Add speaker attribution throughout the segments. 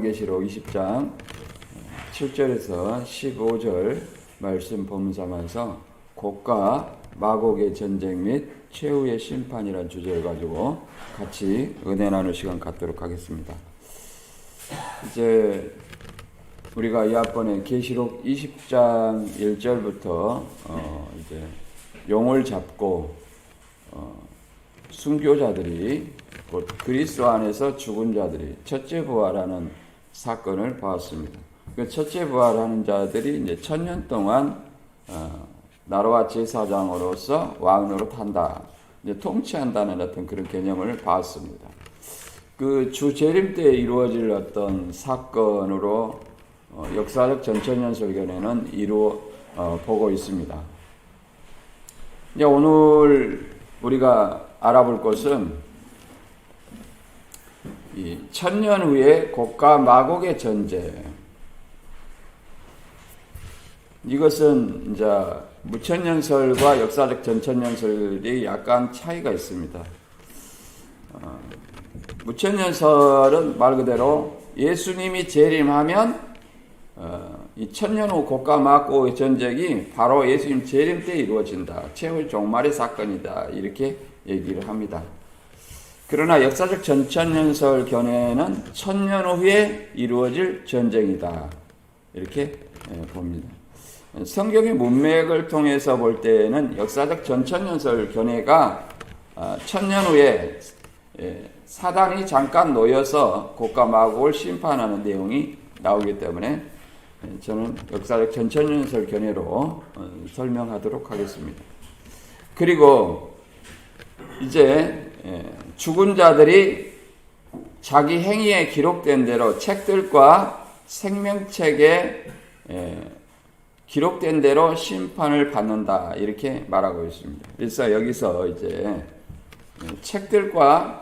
Speaker 1: 요한계시록 20장 7절에서 15절 말씀 본문삼아서 곡과 마곡의 전쟁 및 최후의 심판이라는 주제를 가지고 같이 은혜 나눌 시간 갖도록 하겠습니다. 이제 우리가 이번에 계시록 20장 1절부터 이제 용을 잡고 순교자들이 곧 그리스도 안에서 죽은 자들이 첫째 부활하는 사건을 보았습니다. 그 첫째 부활하는 자들이 이제 1000년 동안 나라와 제사장으로서 왕으로 탄다, 이제 통치한다는 어떤 그런 개념을 봤습니다. 그 주 재림 때 이루어질 어떤 사건으로 역사적 전천년설견에는 보고 있습니다. 이제 오늘 우리가 알아볼 것은 이 1000년 후에 곡과 마곡의 전쟁. 이것은 이제 무천년설과 역사적 전천년설이 약간 차이가 있습니다. 무천년설은 말 그대로 예수님이 재림하면 이 1000년 후 곡과 마곡의 전쟁이 바로 예수님 재림 때 이루어진다. 최후의 종말의 사건이다. 이렇게 얘기를 합니다. 그러나 역사적 전천년설 견해는 1000년 후에 이루어질 전쟁이다. 이렇게 봅니다. 성경의 문맥을 통해서 볼 때는 역사적 전천년설 견해가 1000년 후에 사단이 잠깐 놓여서 곡과 마곡을 심판하는 내용이 나오기 때문에 저는 역사적 전천년설 견해로 설명하도록 하겠습니다. 그리고 이제 죽은 자들이 자기 행위에 기록된 대로 책들과 생명책에 기록된 대로 심판을 받는다, 이렇게 말하고 있습니다. 그래서 여기서 이제 책들과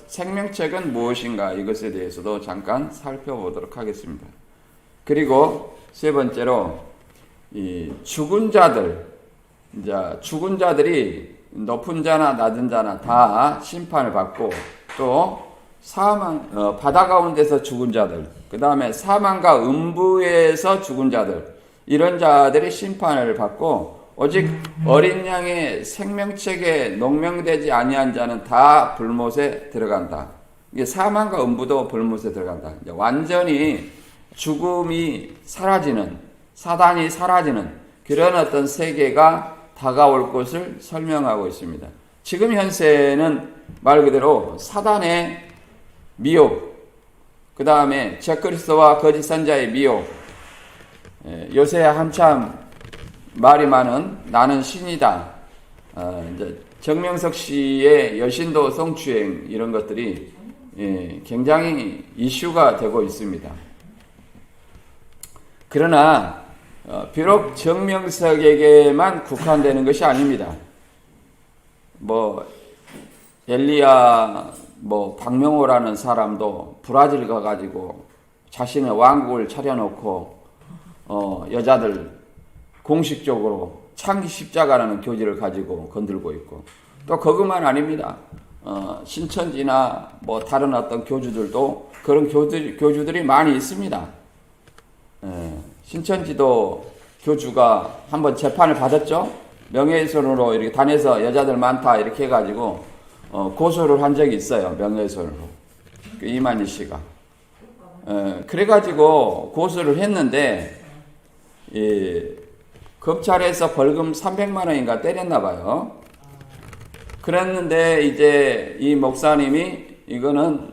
Speaker 1: 생명책은 무엇인가, 이것에 대해서도 잠깐 살펴보도록 하겠습니다. 그리고 세 번째로 이 죽은 자들이 높은 자나 낮은 자나 다 심판을 받고, 또 바다 가운데서 죽은 자들, 그 다음에 사망과 음부에서 죽은 자들, 이런 자들이 심판을 받고, 오직 어린 양의 생명책에 농명되지 아니한 자는 다 불못에 들어간다. 이게 사망과 음부도 불못에 들어간다. 완전히 죽음이 사라지는, 사단이 사라지는 그런 어떤 세계가 다가올 것을 설명하고 있습니다. 지금 현세는 말 그대로 사단의 미혹, 그 다음에 적그리스도와 거짓 선자의 미혹, 요새 한참 말이 많은 나는 신이다, 이제 정명석 씨의 여신도 성추행, 이런 것들이 굉장히 이슈가 되고 있습니다. 그러나 비록 정명석에게만 국한되는 것이 아닙니다. 엘리야, 박명호라는 사람도 브라질 가가지고 자신의 왕국을 차려놓고 여자들 공식적으로 창기 십자가라는 교지를 가지고 건들고 있고, 또 그것만 아닙니다. 신천지나 다른 어떤 교주들도 그런 교주들이 많이 있습니다. 신천지도 교주가 한번 재판을 받았죠. 명예훼손으로 이렇게 단에서 여자들 많다 이렇게 해가지고 고소를 한 적이 있어요. 명예훼손으로. 이만희 씨가. 그래가지고 고소를 했는데 검찰에서 벌금 300만 원인가 때렸나 봐요. 그랬는데 이제 이 목사님이 이거는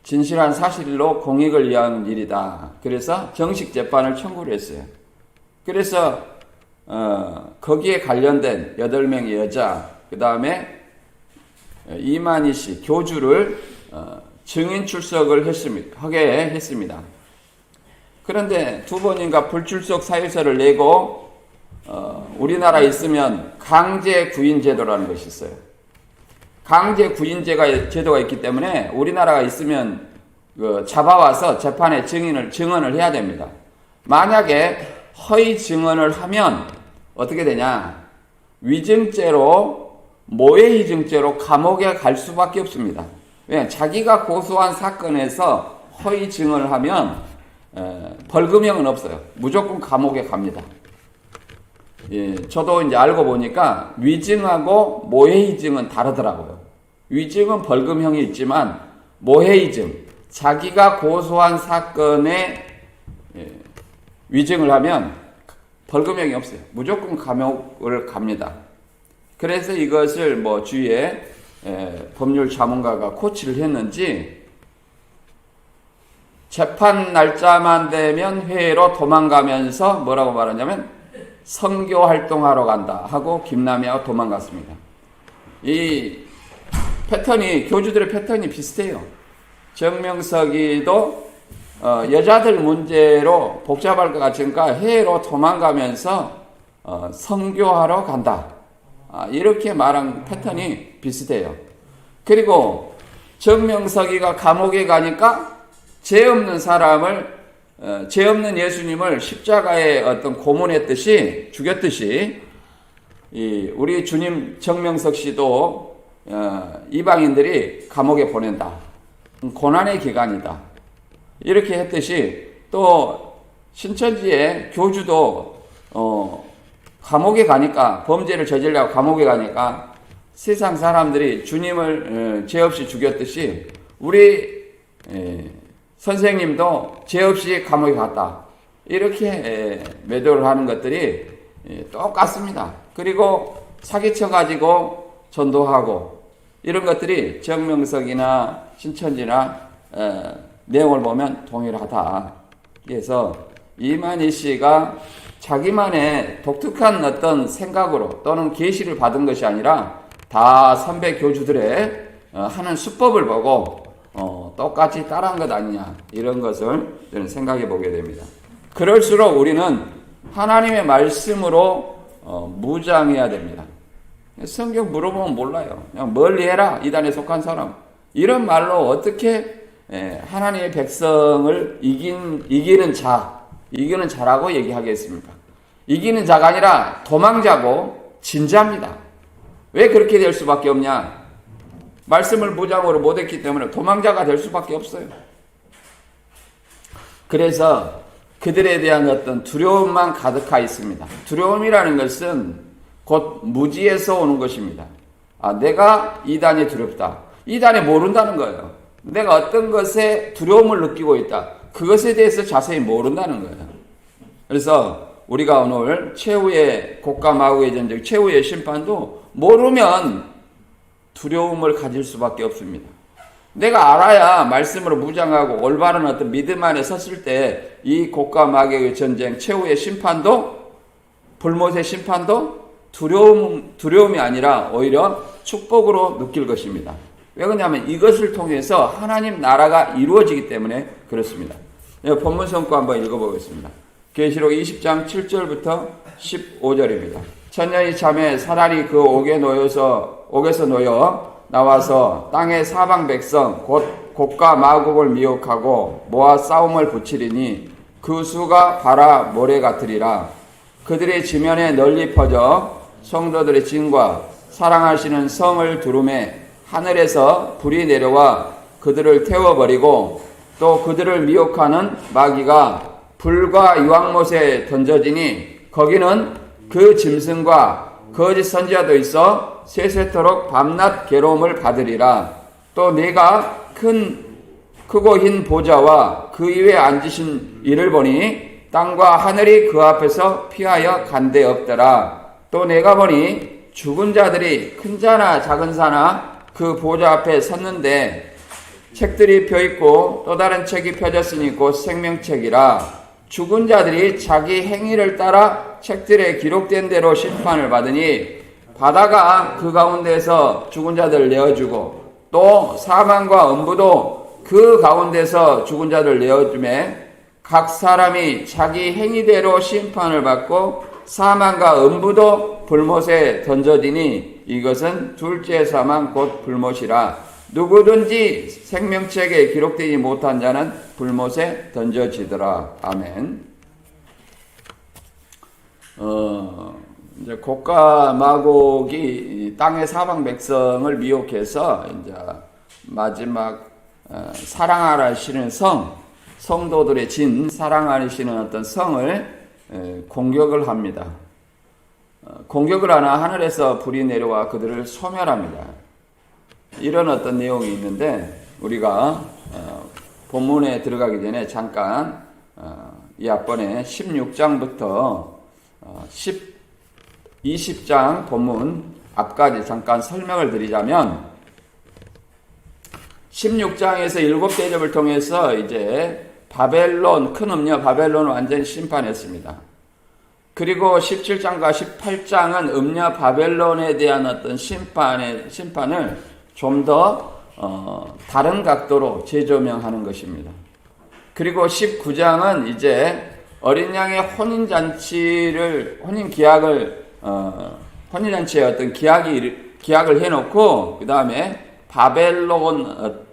Speaker 1: 진실한 사실로 공익을 위한 일이다. 그래서 정식 재판을 청구를 했어요. 그래서 거기에 관련된 8명의 여자, 그 다음에 이만희 씨 교주를 증인 출석을 하게 했습니다. 그런데 2번인가 불출석 사유서를 내고 우리나라에 있으면 강제 구인 제도라는 것이 있어요. 강제 구인 제도가 있기 때문에 우리나라가 있으면 잡아와서 재판에 증언을 해야 됩니다. 만약에 허위 증언을 하면 어떻게 되냐? 위증죄로, 모해이증죄로 감옥에 갈 수밖에 없습니다. 왜냐하면 자기가 고소한 사건에서 허위 증언을 하면 벌금형은 없어요. 무조건 감옥에 갑니다. 예, 저도 이제 알고 보니까 위증하고 모해이증은 다르더라고요. 위증은 벌금형이 있지만 모해이증, 자기가 고소한 사건에 위증을 하면 벌금형이 없어요. 무조건 감옥을 갑니다. 그래서 이것을 뭐 주위에 법률 자문가가 코치를 했는지 재판 날짜만 되면 회의로 도망가면서 뭐라고 말하냐면 선교 활동하러 간다 하고 김남희하고 도망갔습니다. 이 패턴이 교주들의 패턴이 비슷해요. 정명석이도 여자들 문제로 복잡할 것 같으니까 해외로 도망가면서 선교하러 간다. 이렇게 말한 패턴이 비슷해요. 그리고 정명석이가 감옥에 가니까 죄 없는 사람을 죄 없는 예수님을 십자가에 어떤 고문했듯이 죽였듯이 우리 주님 정명석 씨도 이방인들이 감옥에 보낸다. 고난의 기간이다. 이렇게 했듯이 또 신천지의 교주도 감옥에 가니까 범죄를 저지르려고 감옥에 가니까 세상 사람들이 주님을 죄 없이 죽였듯이 우리 선생님도 죄 없이 감옥에 갔다. 이렇게 매도를 하는 것들이 똑같습니다. 그리고 사기쳐가지고 전도하고 이런 것들이 정명석이나 신천지나 내용을 보면 동일하다. 그래서 이만희 씨가 자기만의 독특한 어떤 생각으로 또는 계시를 받은 것이 아니라 다 선배 교주들의 하는 수법을 보고 똑같이 따라한 것 아니냐 이런 것을 저는 생각해 보게 됩니다. 그럴수록 우리는 하나님의 말씀으로 무장해야 됩니다. 성경 물어보면 몰라요. 그냥 멀리 해라 이단에 속한 사람 이런 말로 어떻게 하나님의 백성을 이기는 자라고 얘기하겠습니까? 이기는 자가 아니라 도망자고 진자입니다. 왜 그렇게 될 수밖에 없냐? 말씀을 무장으로 못했기 때문에 도망자가 될 수밖에 없어요. 그래서 그들에 대한 어떤 두려움만 가득하 있습니다. 두려움이라는 것은 곧 무지에서 오는 것입니다. 내가 이단이 두렵다. 이단이 모른다는 거예요. 내가 어떤 것에 두려움을 느끼고 있다. 그것에 대해서 자세히 모른다는 거예요. 그래서 우리가 오늘 최후의 곡과 마구의 전쟁, 최후의 심판도 모르면 두려움을 가질 수밖에 없습니다. 내가 알아야 말씀으로 무장하고 올바른 어떤 믿음 안에 섰을 때 이 곡과 마귀의 전쟁, 최후의 심판도 불못의 심판도 두려움이 아니라 오히려 축복으로 느낄 것입니다. 왜 그러냐면 이것을 통해서 하나님 나라가 이루어지기 때문에 그렇습니다. 본문 성구 한번 읽어보겠습니다. 계시록 20장 7절부터 15절입니다. 천년이 참에 사단이 그 옥에서 놓여 나와서 땅의 사방 백성 곧 곡과 마곡을 미혹하고 모아 싸움을 붙이리니 그 수가 바라 모래 같으리라. 그들의 지면에 널리 퍼져 성도들의 진과 사랑하시는 성을 두루매 하늘에서 불이 내려와 그들을 태워버리고 또 그들을 미혹하는 마귀가 불과 유황못에 던져지니 거기는 그 짐승과 거짓 선지자도 있어 세세토록 밤낮 괴로움을 받으리라. 또 내가 크고 흰 보좌와 그 위에 앉으신 이를 보니 땅과 하늘이 그 앞에서 피하여 간데 없더라. 또 내가 보니 죽은 자들이 큰 자나 작은 자나 그 보좌 앞에 섰는데 책들이 펴있고 또 다른 책이 펴졌으니 곧 생명책이라. 죽은 자들이 자기 행위를 따라 책들에 기록된 대로 심판을 받으니 바다가 그 가운데서 죽은 자들을 내어주고 또 사망과 음부도 그 가운데서 죽은 자들을 내어주매 각 사람이 자기 행위대로 심판을 받고 사망과 음부도 불못에 던져지니 이것은 둘째 사망 곧 불못이라. 누구든지 생명책에 기록되지 못한 자는 불못에 던져지더라. 아멘. 이제 곡과 마곡이 땅의 사방 백성을 미혹해서 이제 마지막 사랑하시는 성도들의 사랑하시는 어떤 성을 공격을 합니다. 공격을 하나 하늘에서 불이 내려와 그들을 소멸합니다. 이런 어떤 내용이 있는데 우리가 본문에 들어가기 전에 잠깐 이 앞번에 16장부터 20장 본문 앞까지 잠깐 설명을 드리자면 16장에서 7대접을 통해서 이제 바벨론, 큰 음녀 바벨론을 완전히 심판했습니다. 그리고 17장과 18장은 음녀 바벨론에 대한 어떤 심판을 좀 더 다른 각도로 재조명하는 것입니다. 그리고 19장은 이제 어린 양의 혼인잔치의 어떤 기약을 해놓고, 그 다음에 바벨론,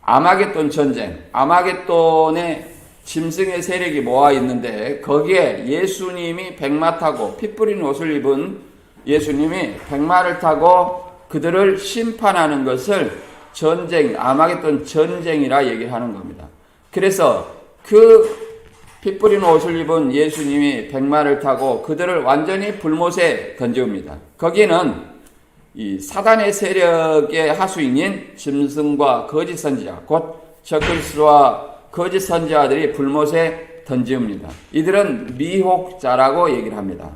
Speaker 1: 아마겟돈 전쟁, 아마겟돈에 짐승의 세력이 모아 있는데, 거기에 예수님이 백마 타고, 피 뿌린 옷을 입은 예수님이 백마를 타고 그들을 심판하는 것을 아마겟돈 전쟁이라 얘기하는 겁니다. 그래서 그 피 뿌린 옷을 입은 예수님이 백마를 타고 그들을 완전히 불못에 던집니다. 거기는 이 사단의 세력의 하수인인 짐승과 거짓 선지자, 곧 적그리스도와 거짓 선지자들이 불못에 던집니다. 이들은 미혹자라고 얘기를 합니다.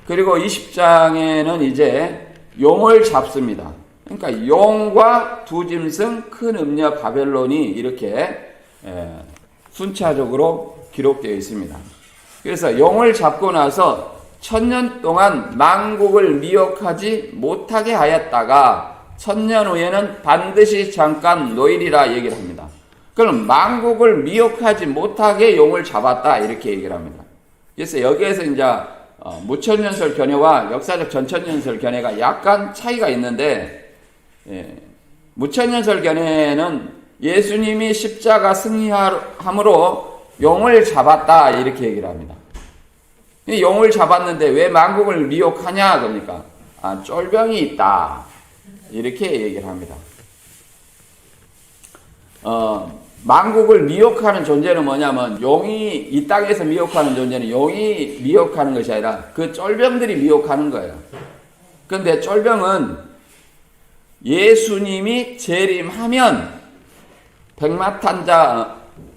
Speaker 1: 그리고 20장에는 이제 용을 잡습니다. 그러니까 용과 두 짐승, 큰 음녀 바벨론이 이렇게 순차적으로 기록되어 있습니다. 그래서 용을 잡고 나서 1000년 동안 만국을 미혹하지 못하게 하였다가 1000년 후에는 반드시 잠깐 노일이라 얘기를 합니다. 그럼 만국을 미혹하지 못하게 용을 잡았다 이렇게 얘기를 합니다. 그래서 여기에서 이제 무천년설 견해와 역사적 전천년설 견해가 약간 차이가 있는데, 무천년설 견해는 예수님이 십자가 승리함으로 용을 잡았다 이렇게 얘기를 합니다. 용을 잡았는데 왜 만국을 미혹하냐 그러니까 쫄병이 있다 이렇게 얘기를 합니다. 만국을 미혹하는 존재는 뭐냐면, 용이 이 땅에서 미혹하는 존재는 용이 미혹하는 것이 아니라 그 쫄병들이 미혹하는 거예요. 그런데 쫄병은 예수님이 재림하면,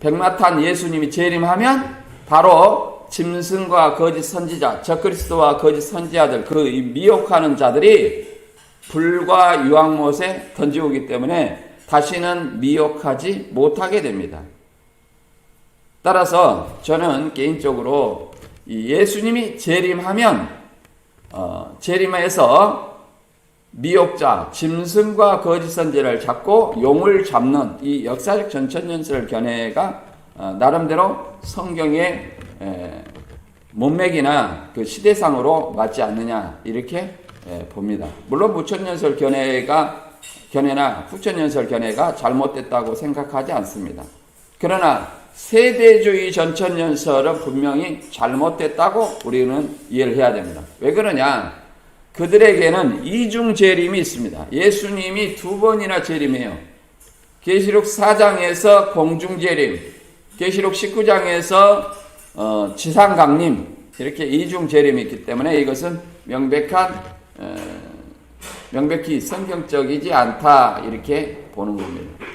Speaker 1: 백마탄 예수님이 재림하면 바로 짐승과 거짓 선지자, 적그리스도와 거짓 선지자들, 그 미혹하는 자들이 불과 유황못에 던지오기 때문에 다시는 미혹하지 못하게 됩니다. 따라서 저는 개인적으로 예수님이 재림하면 재림해서 미혹자, 짐승과 거짓 선지자를 잡고 용을 잡는 이 역사적 전천년설 견해가 나름대로 성경의 문맥이나 그 시대상으로 맞지 않느냐 이렇게 봅니다. 물론 무천년설 견해나 후천년설 견해가 잘못됐다고 생각하지 않습니다. 그러나 세대주의 전천년설은 분명히 잘못됐다고 우리는 이해를 해야 됩니다. 왜 그러냐? 그들에게는 이중 재림이 있습니다. 예수님이 2번이나 재림해요. 계시록 4장에서 공중 재림, 계시록 19장에서 지상 강림, 이렇게 이중 재림이 있기 때문에 이것은 명백히 성경적이지 않다 이렇게 보는 겁니다.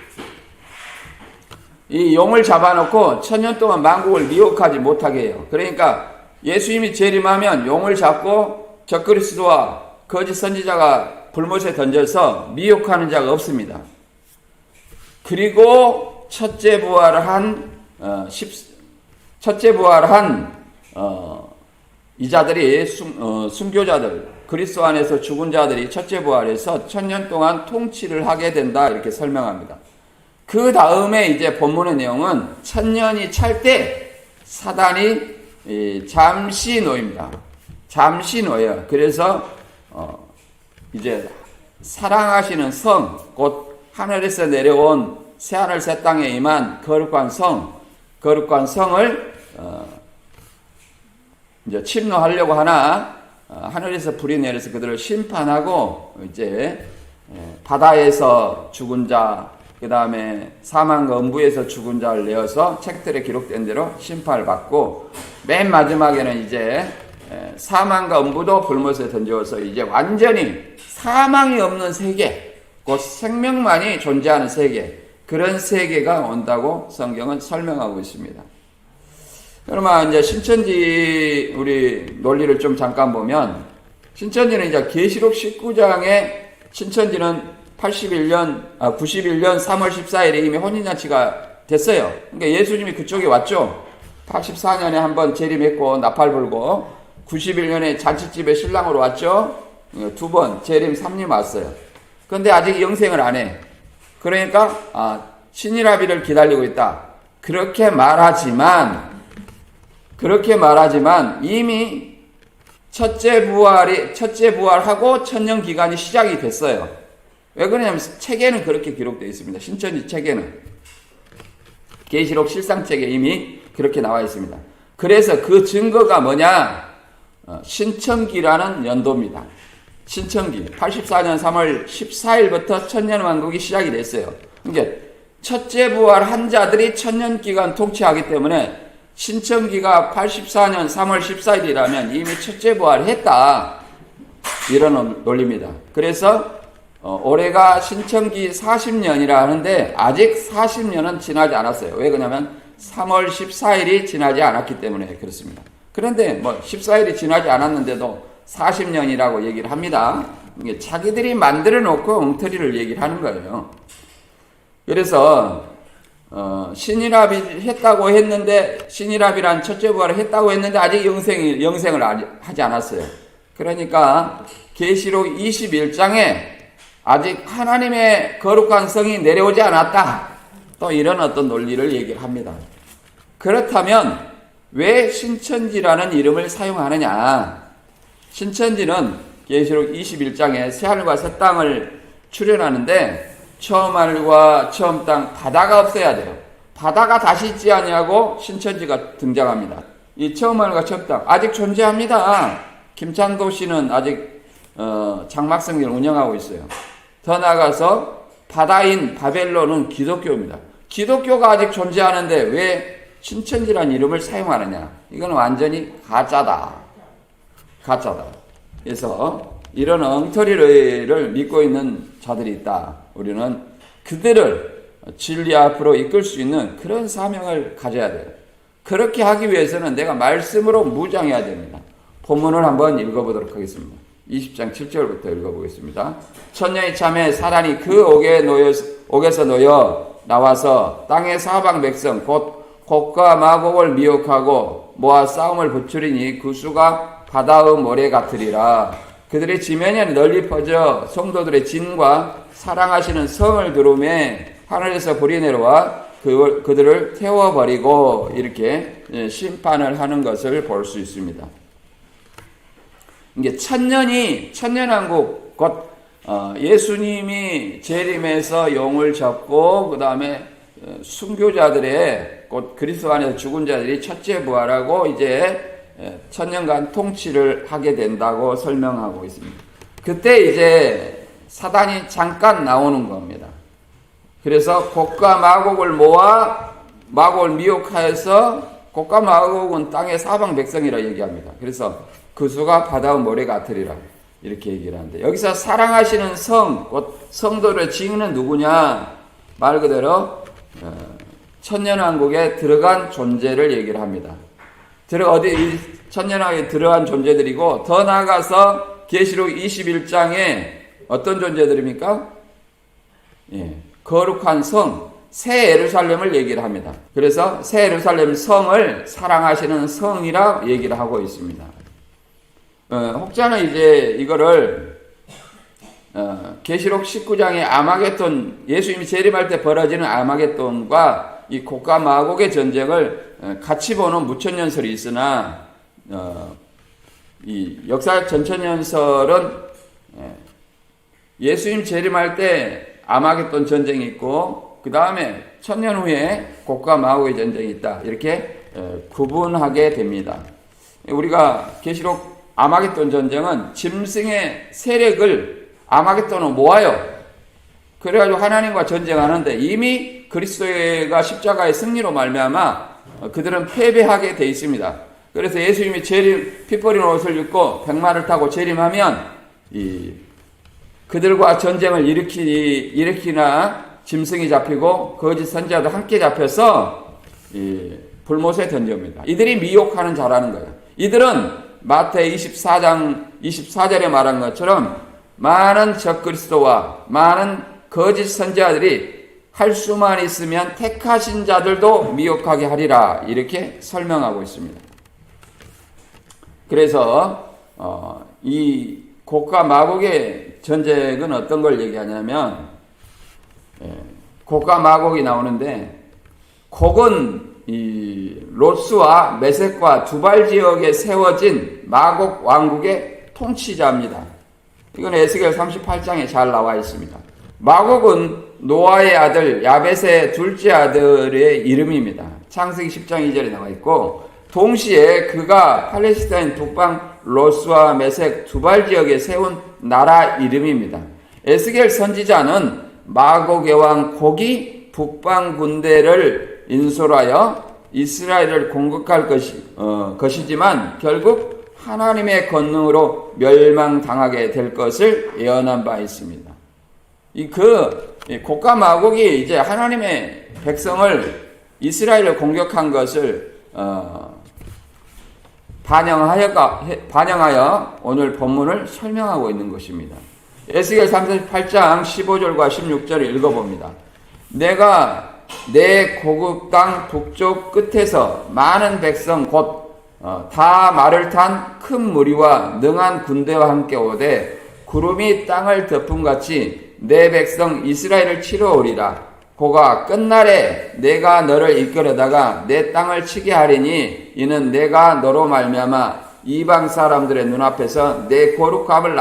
Speaker 1: 이 용을 잡아놓고 1000년 동안 만국을 미혹하지 못하게 해요. 그러니까 예수님이 재림하면 용을 잡고 적그리스도와 거짓 선지자가 불못에 던져서 미혹하는 자가 없습니다. 그리고 첫째 부활을 한 이 자들이 순교자들, 그리스도 안에서 죽은 자들이 첫째 부활에서 1000년 동안 통치를 하게 된다 이렇게 설명합니다. 그 다음에 이제 본문의 내용은 1000년이 찰 때 사단이 잠시 놓입니다. 잠시 놓여요. 그래서 이제 사랑하시는 성, 곧 하늘에서 내려온 새하늘 새 땅에 임한 거룩한 성을 이제 침노하려고 하나 하늘에서 불이 내려서 그들을 심판하고 이제 바다에서 죽은 자, 그 다음에 사망과 음부에서 죽은 자를 내어서 책들에 기록된 대로 심판을 받고, 맨 마지막에는 이제 사망과 음부도 불못에 던져서 이제 완전히 사망이 없는 세계, 곧 생명만이 존재하는 세계, 그런 세계가 온다고 성경은 설명하고 있습니다. 그러면 이제 신천지 우리 논리를 좀 잠깐 보면, 신천지는 이제 계시록 19장에 신천지는 91년 3월 14일에 이미 혼인잔치가 됐어요. 그러니까 예수님이 그쪽에 왔죠. 84년에 한번 재림했고 나팔 불고, 91년에 잔치집에 신랑으로 왔죠. 두 번 재림 3님 왔어요. 그런데 아직 영생을 안 해. 그러니까 신일아비를 기다리고 있다. 그렇게 말하지만 이미 첫째 부활하고 천년 기간이 시작이 됐어요. 왜 그러냐면 책에는 그렇게 기록되어 있습니다. 신천지 책에는, 계시록 실상책에 이미 그렇게 나와 있습니다. 그래서 그 증거가 뭐냐? 신천기라는 연도입니다. 신천기 84년 3월 14일부터 천년왕국이 시작이 됐어요. 그러니까 첫째 부활한 자들이 천년 기간 통치하기 때문에 신천기가 84년 3월 14일이라면 이미 첫째 부활했다, 이런 논리입니다. 그래서 올해가 신천기 40년이라 하는데 아직 40년은 지나지 않았어요. 왜 그러냐면 3월 14일이 지나지 않았기 때문에 그렇습니다. 그런데 14일이 지나지 않았는데도 40년이라고 얘기를 합니다. 이게 자기들이 만들어 놓고 엉터리를 얘기를 하는 거예요. 그래서 신일합이 했다고 했는데, 신일합이란 첫째 부활을 했다고 했는데 아직 영생을 하지 않았어요. 그러니까 계시록 21장에 아직 하나님의 거룩한 성이 내려오지 않았다, 또 이런 어떤 논리를 얘기를 합니다. 그렇다면 왜 신천지라는 이름을 사용하느냐? 신천지는 계시록 21장에 새하늘과 새 땅을 출현하는데, 처음 하늘과 처음 땅, 바다가 없어야 돼요. 바다가 다시 있지 아니하고 신천지가 등장합니다. 이 처음 하늘과 처음 땅 아직 존재합니다. 김창도 씨는 아직 장막성경을 운영하고 있어요. 더 나아가서 바다인 바벨론은 기독교입니다. 기독교가 아직 존재하는데 왜 신천지라는 이름을 사용하느냐? 이건 완전히 가짜다. 그래서 이런 엉터리를 믿고 있는 자들이 있다. 우리는 그들을 진리 앞으로 이끌 수 있는 그런 사명을 가져야 돼요. 그렇게 하기 위해서는 내가 말씀으로 무장해야 됩니다. 본문을 한번 읽어보도록 하겠습니다. 20장 7절부터 읽어보겠습니다. 천년이 참에 사단이 그 옥에서 놓여 나와서 땅의 사방 백성 곧 곡과 마곡을 미혹하고 모아 싸움을 부추리니 그 수가 바다의 모래 같으리라. 그들의 지면이 널리 퍼져 성도들의 진과 사랑하시는 성을 두루매 하늘에서 불이 내려와 그들을 태워버리고, 이렇게 심판을 하는 것을 볼 수 있습니다. 이게 천년왕국, 곧 예수님이 재림해서 용을 접고 그 다음에 순교자들의, 곧 그리스도 안에서 죽은 자들이 첫째 부활하고 이제 천년간 통치를 하게 된다고 설명하고 있습니다. 그때 이제 사단이 잠깐 나오는 겁니다. 그래서 곡과 마곡을 모아 마곡을 미혹하여서, 곡과 마곡은 땅의 사방 백성이라 얘기합니다. 그래서 그 수가 바다의 모래 같으리라, 이렇게 얘기를 하는데, 여기서 사랑하시는 성, 곧 성도를 지으는 누구냐? 말 그대로 천년왕국에 들어간 존재를 얘기를 합니다. 천년왕국에 들어간 존재들이고, 더 나아가서 계시록 21장에 어떤 존재들입니까? 거룩한 성, 새 예루살렘을 얘기를 합니다. 그래서 새 예루살렘 성을 사랑하시는 성이라 얘기를 하고 있습니다. 혹자는 이제 이거를 계시록 19장의 아마겟돈, 예수님이 재림할 때 벌어지는 아마겟돈과 이 곡과 마곡의 전쟁을 같이 보는 무천년설이 있으나, 이 역사 전천년설은 예수님 재림할 때 아마겟돈 전쟁이 있고, 그 다음에 천년 후에 곡과 마곡의 전쟁이 있다, 이렇게 구분하게 됩니다. 우리가 계시록 아마겟돈 전쟁은 짐승의 세력을 아마겟돈으로 모아요. 그래가지고 하나님과 전쟁하는데 이미 그리스도가 십자가의 승리로 말미암아 그들은 패배하게 돼 있습니다. 그래서 예수님이 피 뿌린 옷을 입고 백마를 타고 재림하면 그들과 전쟁을 일으키나 짐승이 잡히고 거짓 선지자도 함께 잡혀서 불못에 던집니다. 이들이 미혹하는 자라는 거예요. 이들은 마태 24장 24절에 말한 것처럼 많은 적그리스도와 많은 거짓 선지자들이 할 수만 있으면 택하신 자들도 미혹하게 하리라 이렇게 설명하고 있습니다. 그래서 이 곡과 마곡의 전쟁은 어떤 걸 얘기하냐면 곡과 마곡이 나오는데 곡은 이 롯스와 메섹과 두발 지역에 세워진 마곡 왕국의 통치자입니다. 이건 에스겔 38장에 잘 나와 있습니다. 마곡은 노아의 아들 야벳의 둘째 아들의 이름입니다. 창세기 10장 2절에 나와 있고 동시에 그가 팔레스타인 북방 롯스와 메섹 두발 지역에 세운 나라 이름입니다. 에스겔 선지자는 마곡의 왕 곡이 북방 군대를 인솔하여 이스라엘을 공격할 것이지만 결국 하나님의 권능으로 멸망당하게 될 것을 예언한 바 있습니다. 곡과 마곡이 이제 하나님의 백성을 이스라엘을 공격한 것을 반영하여 오늘 본문을 설명하고 있는 것입니다. 에스겔 38장 15절과 16절을 읽어봅니다. 내가 내 고국 땅 북쪽 끝에서 많은 백성 곧 다 말을 탄 큰 무리와 능한 군대와 함께 오되 구름이 땅을 덮음같이 내 백성 이스라엘을 치러 오리라. 고가 끝날에 내가 너를 이끌어다가 내 땅을 치게 하리니 이는 내가 너로 말미암아 이방 사람들의 눈앞에서 내 거룩함을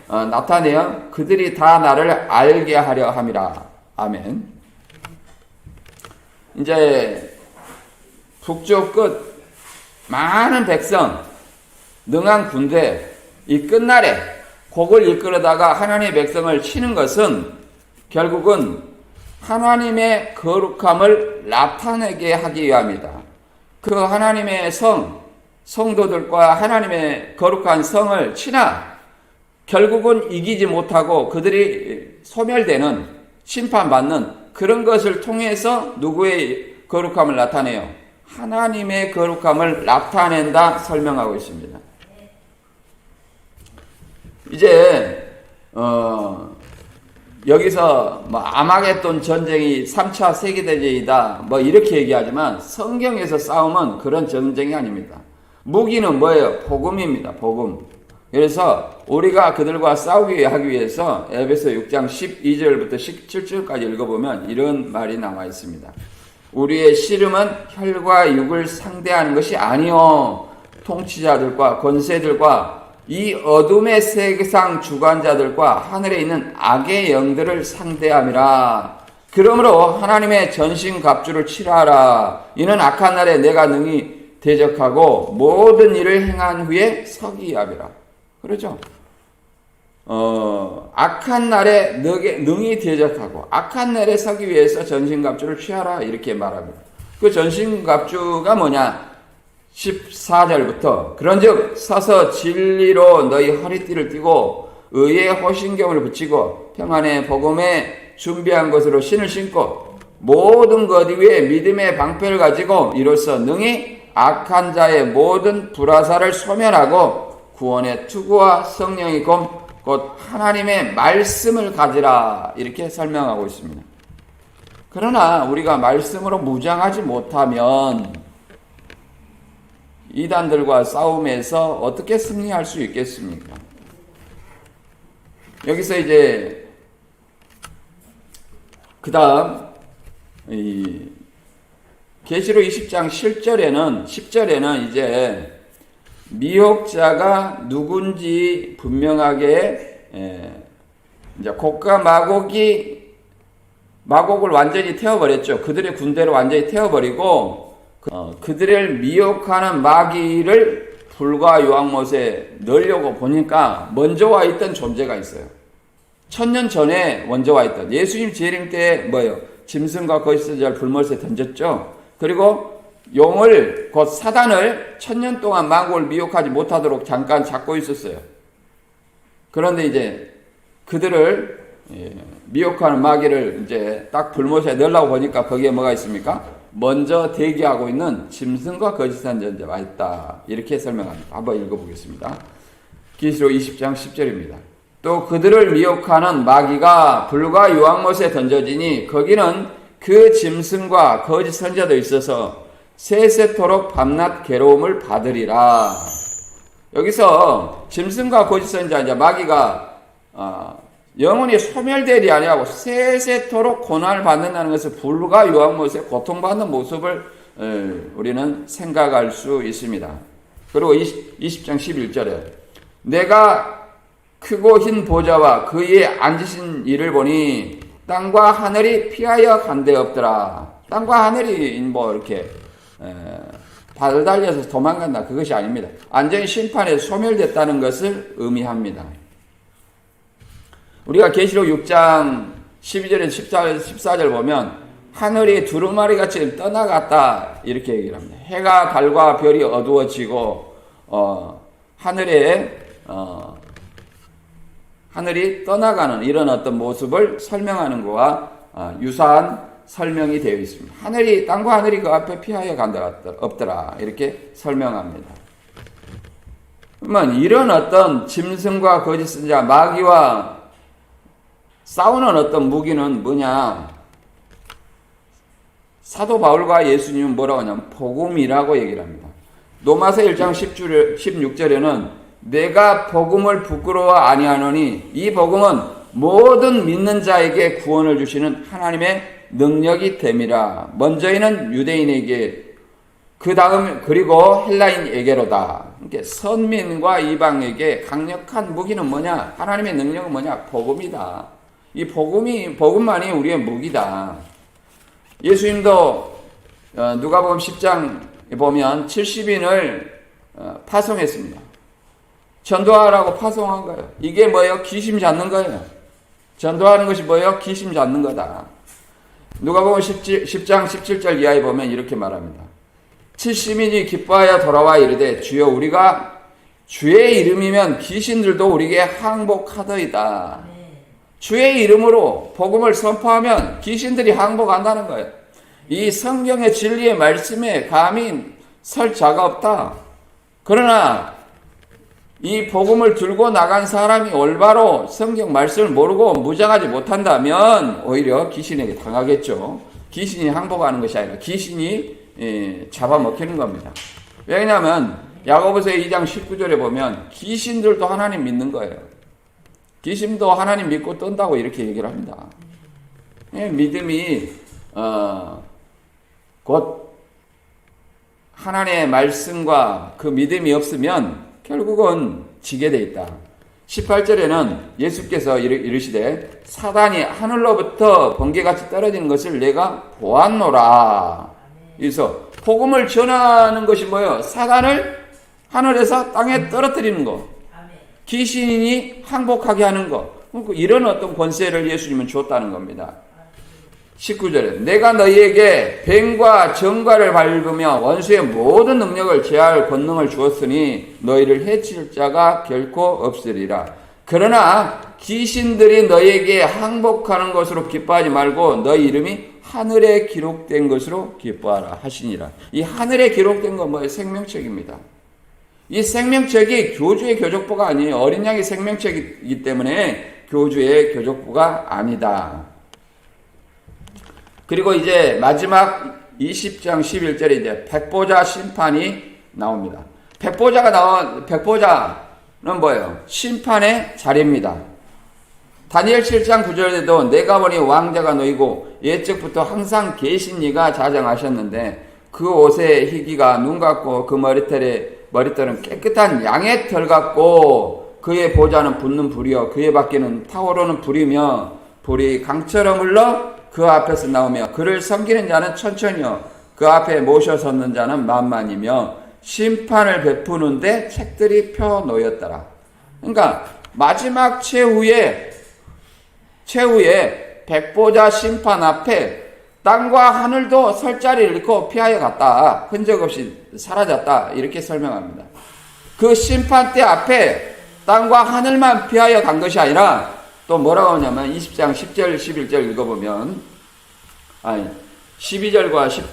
Speaker 1: 나타내어 그들이 다 나를 알게 하려 함이라. 아멘. 이제 북쪽 끝 많은 백성 능한 군대 이 끝날에 곡을 이끌어다가 하나님의 백성을 치는 것은 결국은 하나님의 거룩함을 나타내게 하기 위함이다. 그 하나님의 성도들과 하나님의 거룩한 성을 치나 결국은 이기지 못하고 그들이 소멸되는 심판받는 그런 것을 통해서 누구의 거룩함을 나타내요? 하나님의 거룩함을 나타낸다 설명하고 있습니다. 이제 여기서 아마겟돈 전쟁이 3차 세계대전이다 이렇게 얘기하지만 성경에서 싸움은 그런 전쟁이 아닙니다. 무기는 뭐예요? 복음입니다. 복음. 그래서 우리가 그들과 싸우기 하기 위해서 에베소 6장 12절부터 17절까지 읽어보면 이런 말이 나와 있습니다. 우리의 씨름은 혈과 육을 상대하는 것이 아니요 통치자들과 권세들과 이 어둠의 세상 주관자들과 하늘에 있는 악의 영들을 상대함이라. 그러므로 하나님의 전신갑주를 치라하라. 이는 악한 날에 내가 능히 대적하고 모든 일을 행한 후에 서기 합이라. 그렇죠? 악한 날에 능히 대적하고 악한 날에 서기 위해서 전신갑주를 취하라 이렇게 말합니다. 그 전신갑주가 뭐냐? 14절부터 그런즉 서서 진리로 너희 허리띠를 띠고 의의 호신경을 붙이고 평안의 복음에 준비한 것으로 신을 신고 모든 것 위에 믿음의 방패를 가지고 이로써 능히 악한 자의 모든 불화살을 소멸하고 구원의 투구와 성령의 검 곧 하나님의 말씀을 가지라 이렇게 설명하고 있습니다. 그러나 우리가 말씀으로 무장하지 못하면 이단들과 싸움에서 어떻게 승리할 수 있겠습니까? 여기서 이제 그 다음 계시록 20장 10절에는 이제 미혹자가 누군지 분명하게 이제 곡과 마곡을 완전히 태워버렸죠. 그들의 군대를 완전히 태워버리고 그들을 미혹하는 마귀를 불과 유황못에 넣으려고 보니까 먼저 와 있던 존재가 있어요. 천년 전에 먼저 와 있던 예수님 재림 때 뭐예요? 짐승과 거짓 선지자를 불못에 던졌죠. 그리고 용을 곧 사단을 천년 동안 만국을 미혹하지 못하도록 잠깐 잡고 있었어요. 그런데 이제 그들을 미혹하는 마귀를 이제 딱 불못에 넣으려고 보니까 거기에 뭐가 있습니까? 먼저 대기하고 있는 짐승과 거짓 선지자가 있다. 이렇게 설명합니다. 한번 읽어보겠습니다. 계시록 20장 10절입니다. 또 그들을 미혹하는 마귀가 불과 유황못에 던져지니 거기는 그 짐승과 거짓 선지자도 있어서 세세토록 밤낮 괴로움을 받으리라. 여기서 짐승과 거짓 선지자, 이제 마귀가 영원히 소멸되리 아니하고 세세토록 고난을 받는다는 것을 불과 유황못에 고통받는 모습을 우리는 생각할 수 있습니다. 그리고 20장 11절에 내가 크고 흰 보좌와 그 위에 앉으신 이를 보니 땅과 하늘이 피하여 간데 없더라. 땅과 하늘이 뭐 이렇게 발을 달려서 도망간다, 그것이 아닙니다. 완전히 심판에 소멸됐다는 것을 의미합니다. 우리가 계시록 6장 12절에서 14절 보면 하늘이 두루마리같이 떠나갔다 이렇게 얘기를 합니다. 해가 달과 별이 어두워지고 하늘이 떠나가는 이런 어떤 모습을 설명하는 것과 유사한 설명이 되어 있습니다. 땅과 하늘이 그 앞에 피하여 간다 없더라 이렇게 설명합니다. 그러면 이런 어떤 짐승과 거짓 선지자 마귀와 싸우는 어떤 무기는 뭐냐? 사도 바울과 예수님은 뭐라고 하냐면 복음이라고 얘기를 합니다. 로마서 1장 16절에는 내가 복음을 부끄러워 아니하노니 이 복음은 모든 믿는 자에게 구원을 주시는 하나님의 능력이 됨이라. 먼저에는 유대인에게 그 다음 그리고 헬라인에게로다. 그러니까 선민과 이방에게 강력한 무기는 뭐냐? 하나님의 능력은 뭐냐? 복음이다. 이 복음만이 우리의 무기다. 예수님도 누가복음 10장에 보면 70인을 파송했습니다. 전도하라고 파송한 거예요. 이게 뭐예요? 귀신 잡는 거예요. 전도하는 것이 뭐예요? 귀신 잡는 거다. 누가복음 10장 17절 이하에 보면 이렇게 말합니다. 70인이 기뻐하여 돌아와 이르되 주여 우리가 주의 이름이면 귀신들도 우리에게 항복하더이다. 주의 이름으로 복음을 선포하면 귀신들이 항복한다는 거예요. 이 성경의 진리의 말씀에 감히 설 자가 없다. 그러나 이 복음을 들고 나간 사람이 올바로 성경 말씀을 모르고 무장하지 못한다면 오히려 귀신에게 당하겠죠. 귀신이 항복하는 것이 아니라 귀신이 잡아먹히는 겁니다. 왜냐하면 야고보서 2장 19절에 보면 귀신들도 하나님 믿는 거예요. 귀신도 하나님 믿고 떤다고 이렇게 얘기를 합니다. 믿음이 곧 하나님의 말씀과 그 믿음이 없으면 결국은 지게 돼 있다. 18절에는 예수께서 이르시되 사단이 하늘로부터 번개같이 떨어지는 것을 내가 보았노라. 그래서 복음을 전하는 것이 뭐예요? 사단을 하늘에서 땅에 떨어뜨리는 것. 귀신이 항복하게 하는 것. 이런 어떤 권세를 예수님은 줬다는 겁니다. 19절에 내가 너희에게 뱀과 정과를 밟으며 원수의 모든 능력을 제할 권능을 주었으니 너희를 해칠 자가 결코 없으리라. 그러나 귀신들이 너희에게 항복하는 것으로 기뻐하지 말고 너희 이름이 하늘에 기록된 것으로 기뻐하라 하시니라. 이 하늘에 기록된 건 뭐예요? 생명책입니다. 이 생명책이 교주의 교족보가 아니에요. 어린 양의 생명책이기 때문에 교주의 교족보가 아니다. 그리고 이제 마지막 20장 11절에 이제 백보자 심판이 나옵니다. 백보자는 뭐예요? 심판의 자리입니다. 다니엘 7장 9절에도 내가 보니 왕자가 놓이고 옛적부터 항상 계신 이가 자정하셨는데 그 옷의 희기가 눈 같고 그 머리털은 깨끗한 양의 털 같고 그의 보좌는 붙는 불이요 그의 바퀴는 타오르는 불이며 불이 강처럼 흘러 그 앞에서 나오며 그를 섬기는 자는 천천히요 그 앞에 모셔 섰는 자는 만만이며 심판을 베푸는데 책들이 펴 놓였더라. 그러니까 마지막 최후에 최후의 백보자 심판 앞에 땅과 하늘도 설 자리를 잃고 피하여 갔다. 흔적 없이 사라졌다. 이렇게 설명합니다. 그 심판대 앞에 땅과 하늘만 피하여 간 것이 아니라 또 뭐라고 하냐면 20장 10절 11절 읽어보면 12절과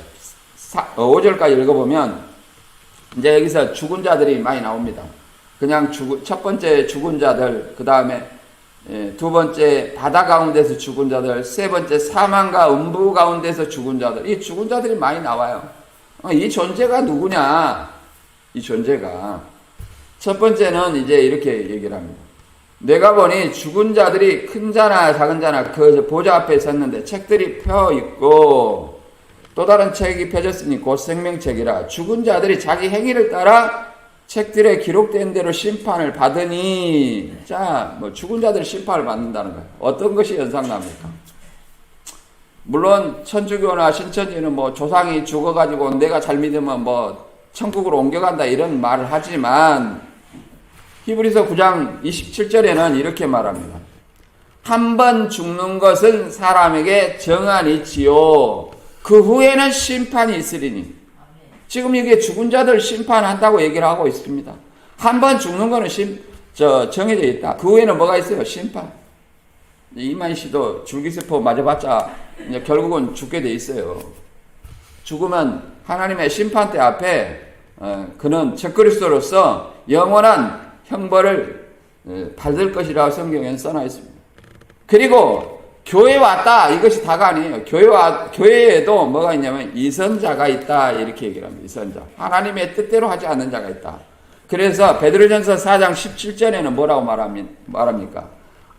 Speaker 1: 5절까지 읽어보면 이제 여기서 죽은 자들이 많이 나옵니다. 그냥 첫 번째 죽은 자들, 그 다음에 두 번째 바다 가운데서 죽은 자들, 세 번째 사망과 음부 가운데서 죽은 자들, 이 죽은 자들이 많이 나와요. 이 존재가 누구냐? 이 존재가 첫 번째는 이제 이렇게 얘기를 합니다. 내가 보니 죽은 자들이 큰 자나 작은 자나 그 보좌 앞에 섰는데 책들이 펴 있고 또 다른 책이 펴졌으니 곧 생명책이라. 죽은 자들이 자기 행위를 따라 책들에 기록된 대로 심판을 받으니. 자, 죽은 자들이 심판을 받는다는 거예요. 어떤 것이 연상납니까? 물론 천주교나 신천지는 조상이 죽어가지고 내가 잘 믿으면 천국으로 옮겨간다 이런 말을 하지만 히브리서 9장 27절에는 이렇게 말합니다. 한 번 죽는 것은 사람에게 정한 이치요 그 후에는 심판이 있으리니. 지금 이게 죽은 자들 심판한다고 얘기를 하고 있습니다. 한 번 죽는 거는 정해져 있다. 그 후에는 뭐가 있어요? 심판. 이만희 씨도 줄기세포 맞아봤자 이제 결국은 죽게 돼 있어요. 죽으면 하나님의 심판대 앞에 그는 적그리스도로서 영원한 형벌을 받을 것이라고 성경에는 써놔 있습니다. 그리고 교회 왔다 이것이 다가 아니에요. 교회에도 뭐가 있냐면 이선자가 있다 이렇게 얘기를 합니다. 이선자. 하나님의 뜻대로 하지 않는 자가 있다. 그래서 베드로전서 4장 17절에는 뭐라고 말합니까?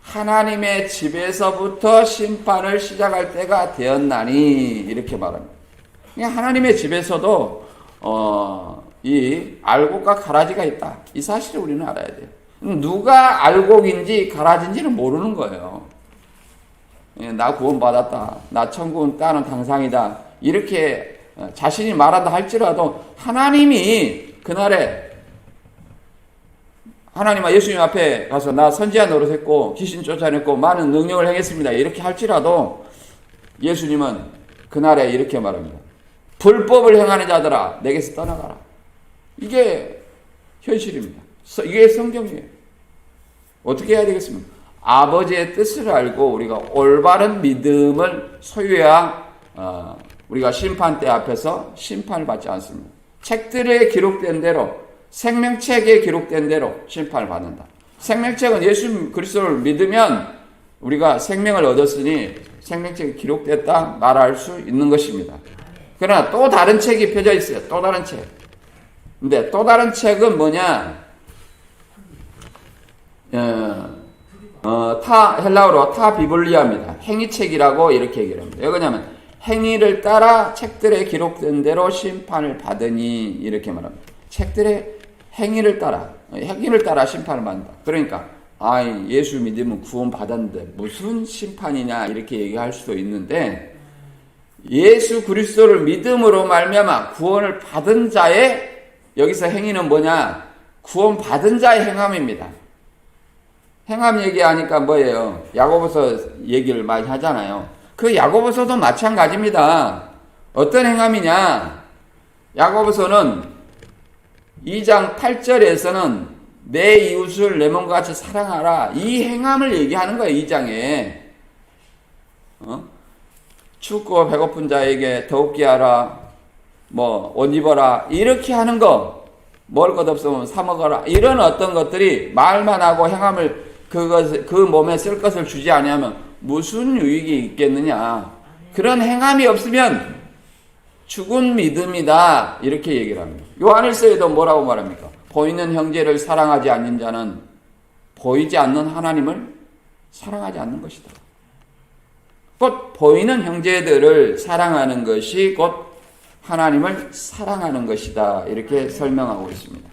Speaker 1: 하나님의 집에서부터 심판을 시작할 때가 되었나니 이렇게 말합니다. 하나님의 집에서도 이 알곡과 가라지가 있다. 이 사실을 우리는 알아야 돼요. 누가 알곡인지 가라지인지는 모르는 거예요. 나 구원받았다. 나 천국은 따는 당상이다. 이렇게 자신이 말한다 할지라도 하나님이 그날에 하나님과 예수님 앞에 가서 나 선지자 노릇했고 귀신 쫓아냈고 많은 능력을 행했습니다. 이렇게 할지라도 예수님은 그날에 이렇게 말합니다. 불법을 행하는 자들아 내게서 떠나가라. 이게 현실입니다. 이게 성경이에요. 어떻게 해야 되겠습니까? 아버지의 뜻을 알고 우리가 올바른 믿음을 소유해야 우리가 심판대 앞에서 심판을 받지 않습니다. 책들에 기록된 대로 생명책에 기록된 대로 심판을 받는다. 생명책은 예수 그리스도를 믿으면 우리가 생명을 얻었으니 생명책에 기록됐다 말할 수 있는 것입니다. 그러나 또 다른 책이 펴져 있어요. 또 다른 책. 근데 또 다른 책은 뭐냐? 헬라어로 타비블리아입니다. 행위책이라고 이렇게 얘기를 합니다. 왜 그러냐면 행위를 따라 책들에 기록된 대로 심판을 받으니 이렇게 말합니다. 책들의 행위를 따라 심판을 받는다. 그러니까 예수 믿으면 구원 받았는데 무슨 심판이냐 이렇게 얘기할 수도 있는데 예수 그리스도를 믿음으로 말미암아 구원을 받은 자의 여기서 행위는 뭐냐? 구원 받은 자의 행함입니다. 행함 얘기하니까 뭐예요? 야고보서 얘기를 많이 하잖아요. 그 야고보서도 마찬가지입니다. 어떤 행함이냐? 야고보서는 2장 8절에서는 내 이웃을 내 몸과 같이 사랑하라. 이 행함을 얘기하는 거예요. 2장에. 춥고 배고픈 자에게 더욱기 하라. 옷 입어라. 이렇게 하는 거. 먹을 것 없으면 사 먹어라. 이런 어떤 것들이 말만 하고 행함을 그 몸에 쓸 것을 주지 아니하면 무슨 유익이 있겠느냐. 그런 행함이 없으면 죽은 믿음이다. 이렇게 얘기를 합니다. 요한일서에도 뭐라고 말합니까? 보이는 형제를 사랑하지 않는 자는 보이지 않는 하나님을 사랑하지 않는 것이다. 곧 보이는 형제들을 사랑하는 것이 곧 하나님을 사랑하는 것이다. 이렇게 설명하고 있습니다.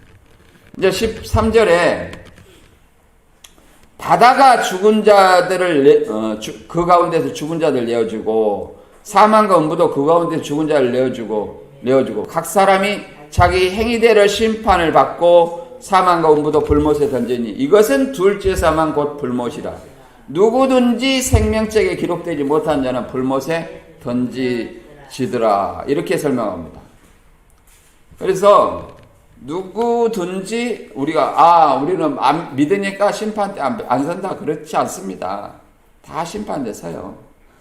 Speaker 1: 이제 13절에 바다가 죽은 자들을 그 가운데서 죽은 자들을 내어주고 사망과 음부도 그 가운데서 죽은 자를 내어주고 각 사람이 자기 행위대로 심판을 받고 사망과 음부도 불못에 던지니 이것은 둘째 사망 곧 불못이라. 누구든지 생명책에 기록되지 못한 자는 불못에 던지지더라. 이렇게 설명합니다. 그래서 누구든지 우리는 믿으니까 심판 때 안 선다. 그렇지 않습니다. 다 심판 때 서요.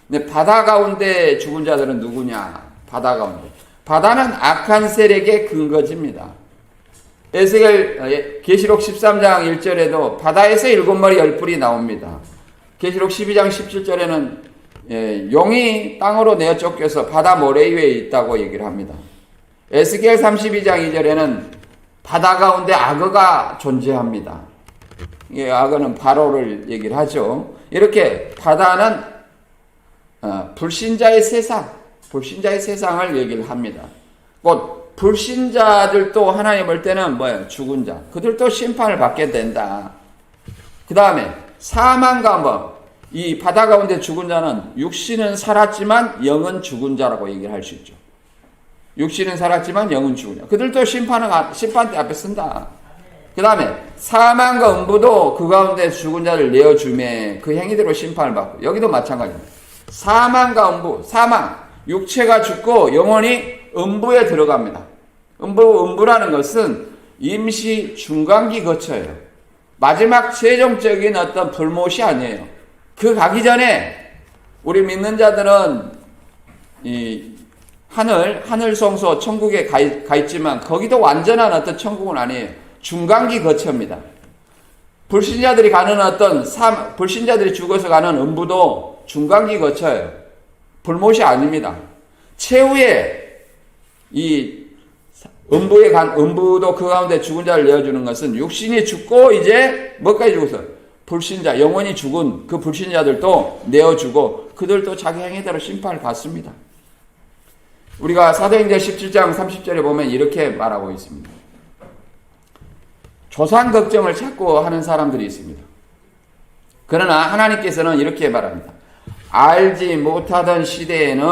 Speaker 1: 근데 바다 가운데 죽은 자들은 누구냐? 바다 가운데. 바다는 악한 세력의 근거지입니다. 계시록 13장 1절에도 바다에서 7마리 열뿔이 나옵니다. 계시록 12장 17절에는 용이 땅으로 내어 쫓겨서 바다 모래 위에 있다고 얘기를 합니다. 에스겔 32장 2절에는 바다 가운데 악어가 존재합니다. 악어는 바로를 얘기를 하죠. 이렇게 바다는 불신자의 세상을 얘기를 합니다. 곧 불신자들도 하나님 볼 때는 죽은 자. 그들도 심판을 받게 된다. 그 다음에 사망과 이 바다 가운데 죽은 자는 육신은 살았지만 영은 죽은 자라고 얘기를 할 수 있죠. 육신은 살았지만 영은 죽은 자. 그들도 심판대 앞에 쓴다. 그 다음에 사망과 음부도 그 가운데 죽은 자를 내어주매 그 행위대로 심판을 받고, 여기도 마찬가지입니다. 사망과 음부, 육체가 죽고 영혼이 음부에 들어갑니다. 음부라는 것은 임시 중간기 거처예요. 마지막 최종적인 어떤 불못이 아니에요. 그 가기 전에 우리 믿는 자들은 이 하늘 성소 천국에 가 있지만 거기도 완전한 어떤 천국은 아니에요. 중간기 거처입니다. 불신자들이 불신자들이 죽어서 가는 음부도 중간기 거처예요. 불못이 아닙니다. 최후에 이 음부도 그 가운데 죽은 자를 내어주는 것은 육신이 죽고 이제 뭐까지 죽어서 불신자, 영원히 죽은 그 불신자들도 내어주고 그들도 자기 행위대로 심판을 받습니다. 우리가 사도행전 17장 30절에 보면 이렇게 말하고 있습니다. 조상 걱정을 자꾸 하는 사람들이 있습니다. 그러나 하나님께서는 이렇게 말합니다. 알지 못하던 시대에는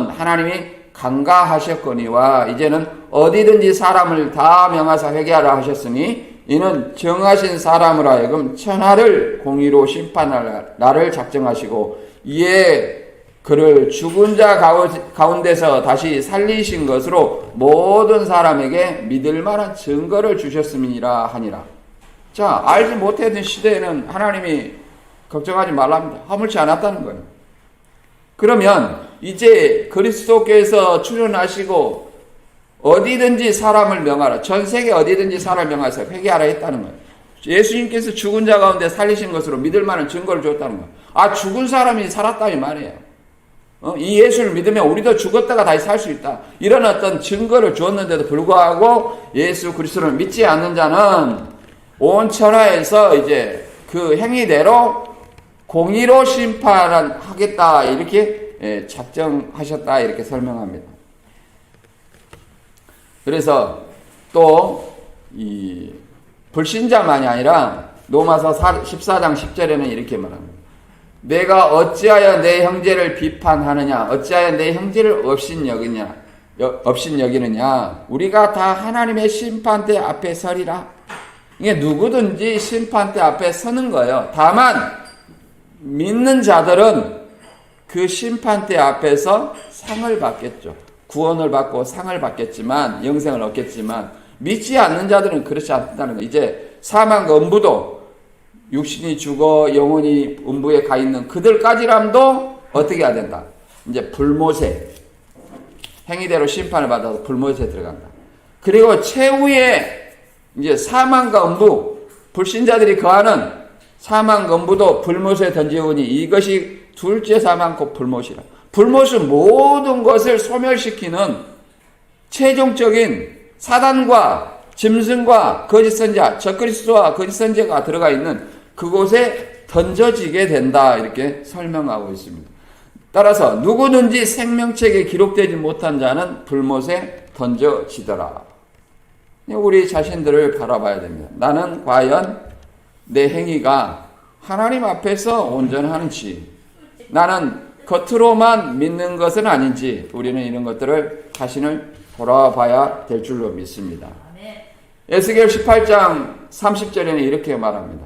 Speaker 1: 하나님이 간과하셨거니와 이제는 어디든지 사람을 다 명하사 회개하라 하셨으니 이는 정하신 사람으로 하여금 천하를 공의로 심판할 날을 작정하시고 이에 그를 죽은 자 가운데서 다시 살리신 것으로 모든 사람에게 믿을 만한 증거를 주셨음이니라 하니라. 자, 알지 못했던 시대에는 하나님이 걱정하지 말랍니다. 허물지 않았다는 거예요. 그러면 이제 그리스도께서 출현하시고 어디든지 사람을 명하라. 전 세계 어디든지 사람을 명하사 회개하라 했다는 거예요. 예수님께서 죽은 자 가운데 살리신 것으로 믿을 만한 증거를 줬다는 거예요. 죽은 사람이 살았다 이 말이에요. 이 예수를 믿으면 우리도 죽었다가 다시 살 수 있다. 이런 어떤 증거를 주었는데도 불구하고 예수 그리스도를 믿지 않는 자는 온 천하에서 이제 그 행위대로 공의로 심판하겠다 이렇게 작정하셨다 이렇게 설명합니다. 그래서 또 이 불신자만이 아니라 로마서 14장 10절에는 이렇게 말합니다. 내가 어찌하여 내 형제를 비판하느냐, 어찌하여 내 형제를 업신여기느냐, 우리가 다 하나님의 심판대 앞에 서리라. 이게 누구든지 심판대 앞에 서는 거예요. 다만 믿는 자들은 그 심판대 앞에서 상을 받겠죠. 구원을 받고 상을 받겠지만, 영생을 얻겠지만, 믿지 않는 자들은 그렇지 않다는 거예요. 이제 사망과 음부도 육신이 죽어 영혼이 음부에 가 있는 그들까지람도 어떻게 해야 된다? 이제 불못에, 행위대로 심판을 받아서 불못에 들어간다. 그리고 최후에 이제 사망과 음부, 불신자들이 거하는 사망과 음부도 불못에 던지오니 이것이 둘째 사망 곧 불못이라. 불못은 모든 것을 소멸시키는 최종적인 사단과 짐승과 거짓 선자, 적그리스도와 거짓 선자가 들어가 있는 그곳에 던져지게 된다 이렇게 설명하고 있습니다. 따라서 누구든지 생명책에 기록되지 못한 자는 불못에 던져지더라. 우리 자신들을 바라봐야 됩니다. 나는 과연 내 행위가 하나님 앞에서 온전하는지, 나는 겉으로만 믿는 것은 아닌지, 우리는 이런 것들을 자신을 돌아봐야 될 줄로 믿습니다. 에스겔 18장 30절에는 이렇게 말합니다.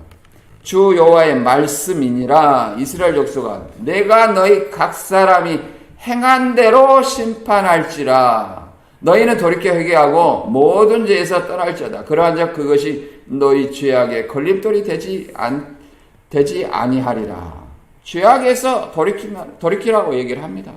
Speaker 1: 주 여호와의 말씀이니라. 이스라엘 족속아, 내가 너희 각 사람이 행한 대로 심판할지라. 너희는 돌이켜 회개하고 모든 죄에서 떠날지어다. 그러한 적 그것이 너희 죄악의 걸림돌이 되지 아니하리라. 죄악에서 돌이키라고 얘기를 합니다.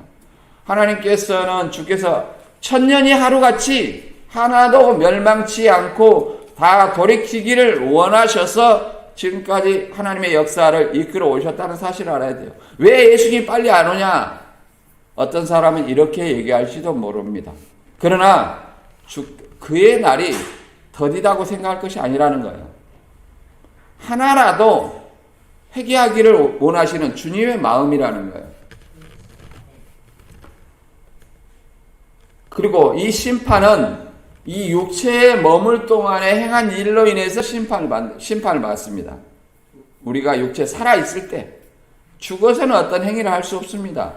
Speaker 1: 하나님께서는 주께서 천년이 하루같이 하나도 멸망치 않고 다 돌이키기를 원하셔서 지금까지 하나님의 역사를 이끌어 오셨다는 사실을 알아야 돼요. 왜 예수님이 빨리 안 오냐? 어떤 사람은 이렇게 얘기할지도 모릅니다. 그러나 그의 날이 더디다고 생각할 것이 아니라는 거예요. 하나라도 회개하기를 원하시는 주님의 마음이라는 거예요. 그리고 이 심판은 이 육체에 머물 동안에 행한 일로 인해서 심판을 받습니다. 우리가 육체 살아있을 때 죽어서는 어떤 행위를 할 수 없습니다.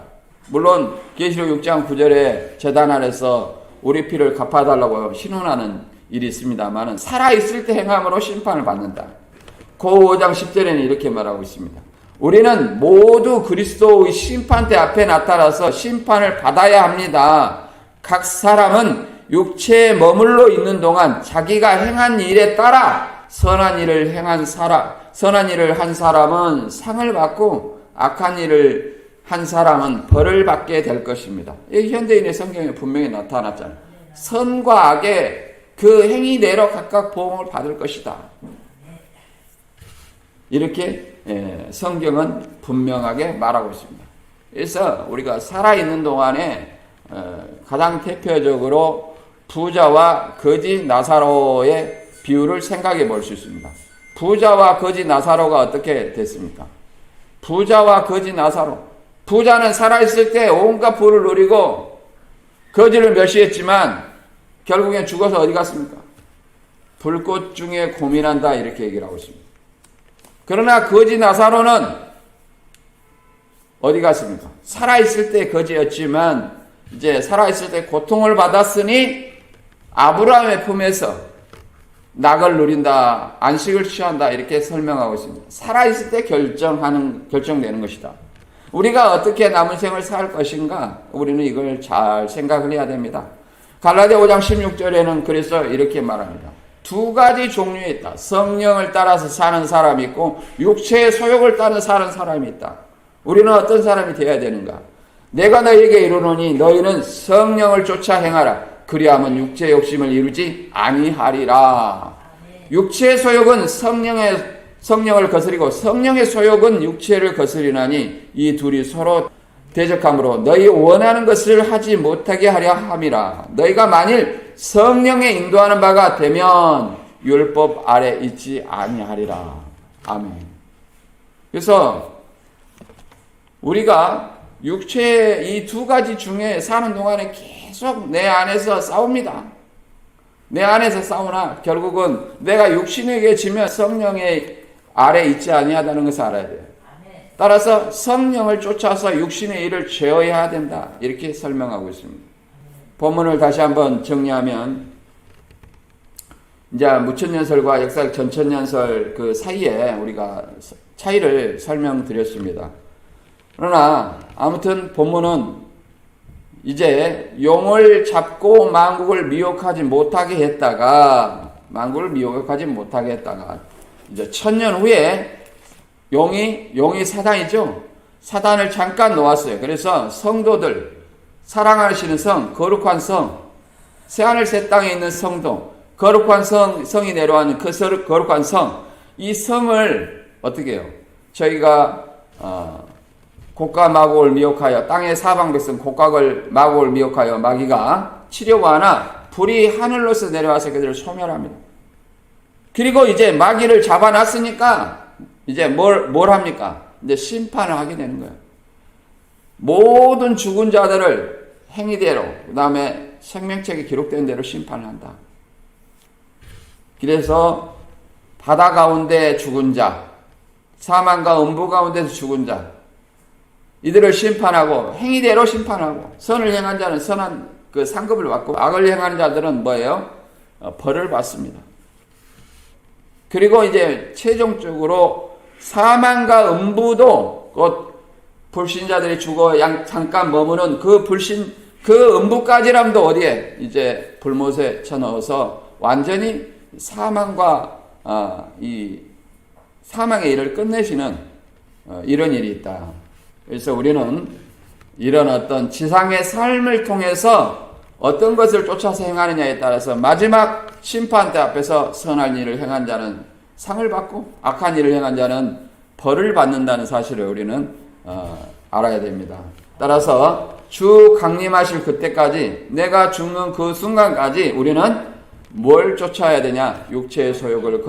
Speaker 1: 물론 계시록 6장 9절에 제단 아래서 우리 피를 갚아달라고 신원하는 일이 있습니다만 살아있을 때 행함으로 심판을 받는다. 고 5장 10절에는 이렇게 말하고 있습니다. 우리는 모두 그리스도의 심판대 앞에 나타나서 심판을 받아야 합니다. 각 사람은 육체에 머물러 있는 동안 자기가 행한 일에 따라 선한 일을 한 사람은 상을 받고 악한 일을 한 사람은 벌을 받게 될 것입니다. 이 현대인의 성경에 분명히 나타났잖아요. 선과 악의 그 행위대로 각각 보응을 받을 것이다. 이렇게 성경은 분명하게 말하고 있습니다. 그래서 우리가 살아있는 동안에 가장 대표적으로 부자와 거지 나사로의 비유를 생각해 볼 수 있습니다. 부자와 거지 나사로가 어떻게 됐습니까? 부자와 거지 나사로. 부자는 살아있을 때 온갖 부를 누리고 거지를 멸시했지만 결국엔 죽어서 어디 갔습니까? 불꽃 중에 고민한다 이렇게 얘기를 하고 있습니다. 그러나 거지 나사로는 어디 갔습니까? 살아있을 때 거지였지만 이제 살아있을 때 고통을 받았으니 아브라함의 품에서 낙을 누린다, 안식을 취한다 이렇게 설명하고 있습니다. 살아있을 때 결정되는 것이다. 우리가 어떻게 남은 생을 살 것인가? 우리는 이걸 잘 생각을 해야 됩니다. 갈라디아 5장 16절에는 그래서 이렇게 말합니다. 두 가지 종류에 있다. 성령을 따라서 사는 사람이 있고 육체의 소욕을 따라 사는 사람이 있다. 우리는 어떤 사람이 되어야 되는가? 내가 너희에게 이르노니 너희는 성령을 쫓아 행하라. 그리하면 육체의 욕심을 이루지 아니하리라. 육체의 소욕은 성령을 거스리고 성령의 소욕은 육체를 거스리나니 이 둘이 서로 대적함으로 너희 원하는 것을 하지 못하게 하려 함이라. 너희가 만일 성령에 인도하는 바가 되면 율법 아래 있지 아니하리라. 아멘. 그래서 우리가 육체의 이 두 가지 중에 사는 동안에 계속 내 안에서 싸웁니다. 내 안에서 싸우나 결국은 내가 육신에게 지면 성령의 아래 있지 아니하다는 것을 알아야 돼요. 따라서 성령을 쫓아서 육신의 일을 제어해야 된다. 이렇게 설명하고 있습니다. 본문을 다시 한번 정리하면 이제 무천년설과 역사적 전천년설 그 사이에 우리가 차이를 설명드렸습니다. 그러나 아무튼 본문은 이제 용을 잡고 만국을 미혹하지 못하게 했다가 이제 천년 후에 용이 사단이죠. 사단을 잠깐 놓았어요. 그래서 성도들, 사랑하시는 성, 거룩한 성, 새하늘 새 땅에 있는 성도, 거룩한 성이 내려가는 그 거룩한 성, 이 성을 어떻게 해요? 저희가 곡과 마곡을 미혹하여 땅의 사방 백성 곡각을 마곡을 미혹하여 마귀가 치려고 하나 불이 하늘로서 내려와서 그들을 소멸합니다. 그리고 이제 마귀를 잡아놨으니까 이제 뭘 합니까? 이제 심판을 하게 되는 거예요. 모든 죽은 자들을 행위대로, 그 다음에 생명책에 기록된 대로 심판을 한다. 그래서 바다 가운데 죽은 자, 사망과 음부 가운데서 죽은 자, 이들을 심판하고 행위대로 심판하고 선을 행한 자는 선한 그 상급을 받고 악을 행하는 자들은 뭐예요? 벌을 받습니다. 그리고 이제 최종적으로 사망과 음부도 곧 불신자들이 죽어 잠깐 머무는 그 그 음부까지람도 어디에 이제 불못에 쳐넣어서 완전히 사망과 이 사망의 일을 끝내시는 이런 일이 있다. 그래서 우리는 이런 어떤 지상의 삶을 통해서 어떤 것을 쫓아서 행하느냐에 따라서 마지막 심판대 앞에서 선한 일을 행한 자는 상을 받고 악한 일을 행한 자는 벌을 받는다는 사실을 우리는 알아야 됩니다. 따라서 주 강림하실 그때까지, 내가 죽는 그 순간까지 우리는 뭘 쫓아야 되냐? 육체의 소욕을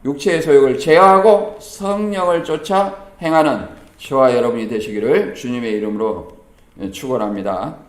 Speaker 1: 육체의 소욕을 제어하고 성령을 쫓아 행하는 저와 여러분이 되시기를 주님의 이름으로 축원합니다.